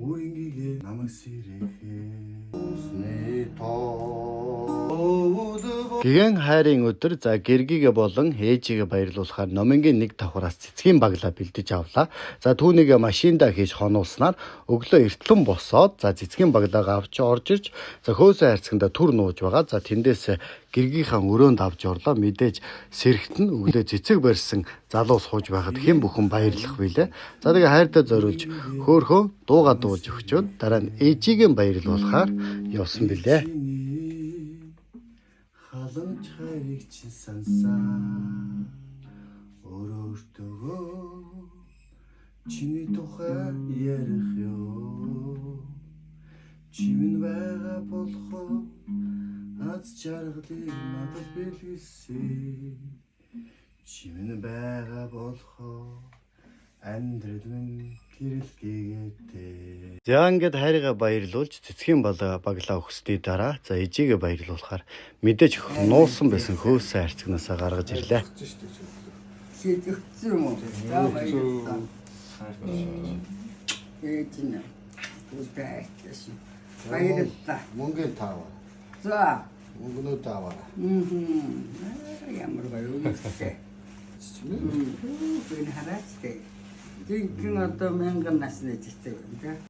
Өөрийнхөө намайг сэрээхээ усны Гэгэн хайрын өдөр за гэргийгэ болон ээжигээ баярлуулахаар номингийн нэг давхраас цэцгийн баглаа бэлдэж авлаа. За түүнийг машинда хийж хонуулснаар өглөө эртлэн босоод за цэцгийн баглаагаа авч орж ирж за хөөсөө хайрцагтаа түр нууж байгаа. За тэндээс гэргийнхаа өрөөнд авч орлоо. Мэдээж сэрэгт нь өглөө цэцэг барьсан залуу сууж байхад хэн бүхэн баярлах вүлээ. За тэгээ хайртай зориулж хөөхөө дууга дууж өгчөөд дараа нь ээжигээ баярлуулахаар явсан билээ. халамж хайрыг чи сансаа өөртөө чиний тухай ярих ёо чимэн байгаа болохоо аз жаргалыг надад бэлгэсэн чимэн байгаа болохоо амьдрал минь гэрэлгээтэй. За ингээд хайрыгаа баярлуулж цэцгийн баглаа өгсөний дараа за ээжигээ баярлуулахаар мэдээж нуусан байсан хөөсөө хайрцагнаасаа гаргаж ирлээ. Шийдэгдсэн юм уу? За баярлалаа. Ээжинэ. Үдээсэн. Баярлалаа. Мөнгө тааваа. За. Мөнгөнөө тааваа. Ямар баярлалаа. Энэ хараач дээ. Жинхэнэ одоо мянган насны цэцэг юм да.